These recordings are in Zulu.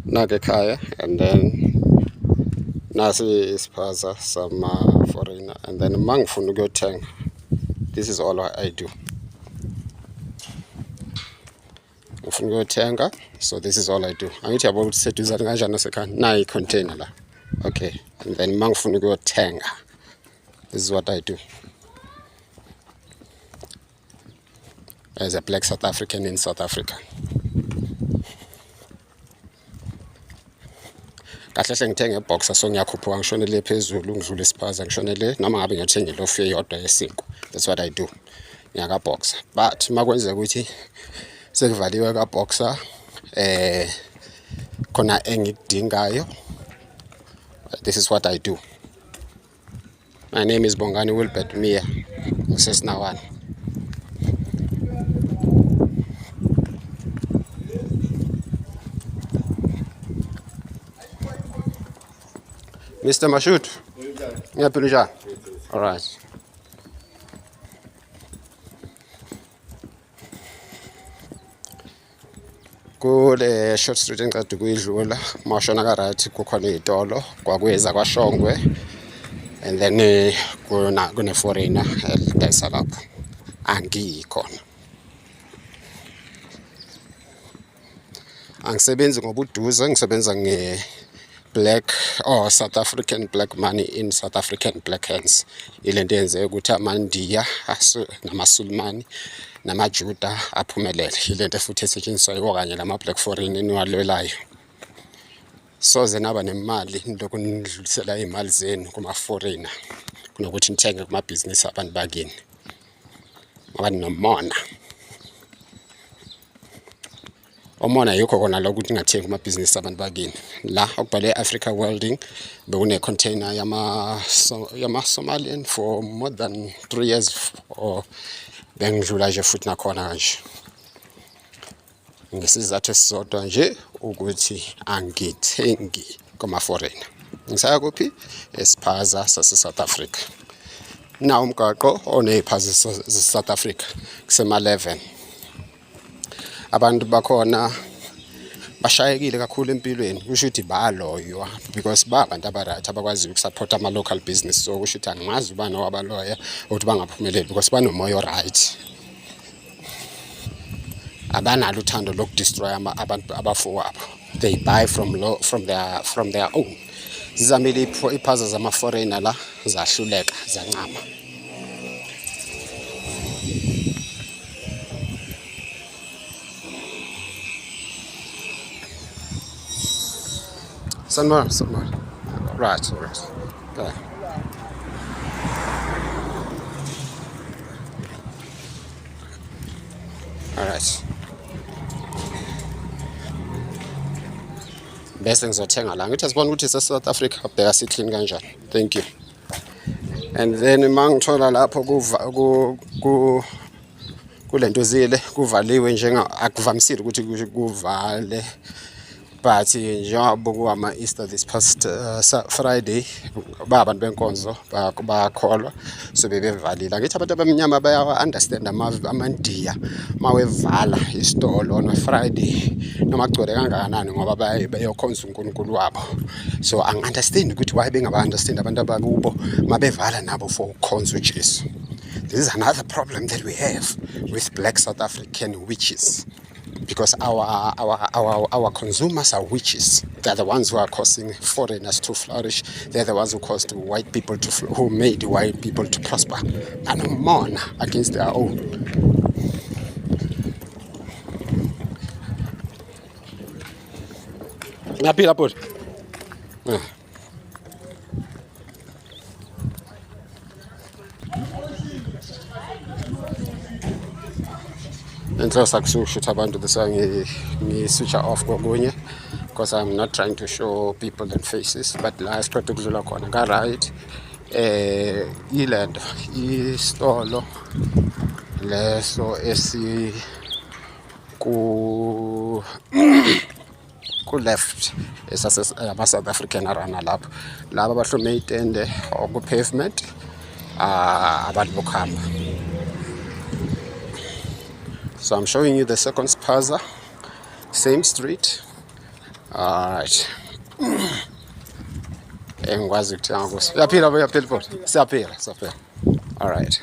nake ekhaya, and then nasi isiphaza sama foreigner, and then mangifuna ukuyothenga, this is all I do. Ngifuna ukuyothenga, so this is all I do. Angithi yabo ukuthi seduzane kanjani nasekhaya, nayi i-container la. Okay, and then mangifuna ukuyothenga, this is what I do as a black South African in South Africa. Kahle hle ngithenge eboxer, so ngiyakhuphuka ngishone le phezulu ngidlule isiphaza ngishone le, noma ngabe ngiyothenga ilofu eyodwa yesinkwa. That's what I do. Ngiyaka boxer. But makwenzeka ukuthi sekuvaliwe ka boxer khona engikudingayo, this is what I do. My name is Bongani Wilbert Mia Sesnawan. Mr. Mashut, ngiyaphila njani? All right. Kule Short Street engicade kuyidlula, mashona ka right kukhona izitolo, kwakweza kwaShongwe, and then kune foreigner elidayisa lapho. Angikhona. Angisebenzi ngobuduze, ngisebenza black or South African black money in South African black hands. Ilento yenze ukuthi amandiya namasulmani namajuda aphumelele. Ilento futhi esetshenziswa yiwo kanye lama black foreign eniwalwelayo. So zenaba nemali lokhu nidlulisela imali zenu kuma foreigner kunokuthi nithenge kuma business abantu bakini. Abantu nomona. Omona yikho kona lokuthi ngathenga kuma business abantu bakini. La okubhale Africa Welding bekune container yama Somalian for more than 3 years, or bengidlula nje futhi nakhona kanje. Ngesizathu esisodwa nje ukuthi angithengi kuma foreigner. Ngisaya kuphi? Esiphaza sase South Africa. Na umgaqo oneziphaza South Africa kusema 11. Abantu bakhona bashayekile kakhulu empilweni, kusho ukuthi baloywa because abantu abaright abakwazi ukusupport ama local business. So kusho ukuthi angimazi ubani wabaloya ukuthi bangaphumeleli because banomoya right. Abanalo uthando lokudestroy abantu abafowabo. They buy from their own. Zizamile iphaza zama foreigner la zahluleka zancama. Somewhere. Right. Okay. All right. Bese ngizothenga la. Ngithi asibona ukuthi South Africa bheka si clean kanjani. Thank you. And then mangithola lapho kulento zile kuvaliwe njenga akuvamisile ukuthi kuvale. But njengoba kuwama Easter this past Friday, abantu benkonzo bakholwa so bebevalile. Ngithi abantu abamnyama baya understand amandiya mawevala isitolo on Friday noma gcwele kangakanani ngoba bayokhonza uNkulunkulu wabo. So angi-understand ukuthi why bengaba-understand abantu abakubo mabevala nabo for ukhonza uJesu. This is another problem that we have with black South African witches. Because our consumers are witches. They're the ones who are causing foreigners to flourish. They're the ones who caused white people who made white people to prosper and mourn against their own. Ngaphi lapho? Inhloso akusho abantu switch off kokunye because I'm not trying to show people and faces, but la isiqeda ukudlula khona ka right ilendo isitolo leso esi ku left ama South African arana lapho laba bahlome itende ku pavement abantu bokhamba. So I'm showing you the second spaza, same street, Alright. Engikwazi ukuthenga kuso. Uyaphila bhuti. Siyaphila. Alright.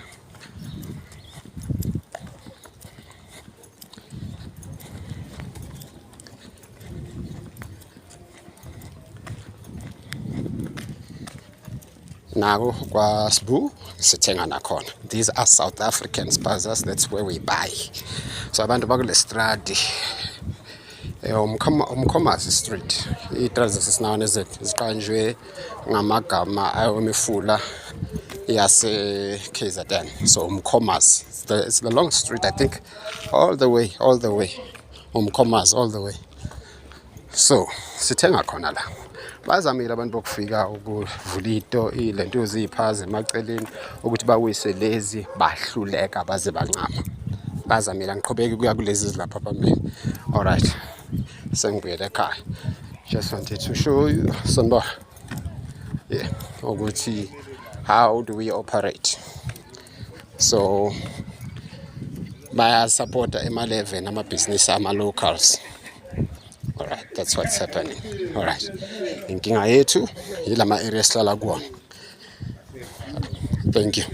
Naku kwaSbu sithenga nakhona. These are South African spazas. That's where we buy. So abantu bakule stradi uMkhomazi Street. I-address sinawana ziqanjwe ngamagama ayomifula yase KZN. So uMkhomazi. It's the long street, I think, all the way. uMkhomazi all the way. So sithenga khona la. Bazamile abantu bokufika ukuvula ilento eziphaze emaceleni ukuthi bawise lezi bahluleka baze bancama. Bazamile ngiqhubeka kuya kulezi zilapha phambili. Alright. Sengibuyele ekhaya. Just wanted to show you sonba. Yeah, ukuthi how do we operate. So bayasupporta ema-11 ama-business ama-locals. Alright, that's what's happening. Alright. Inkinga yethu yilama area sihlala kuwona. Thank you.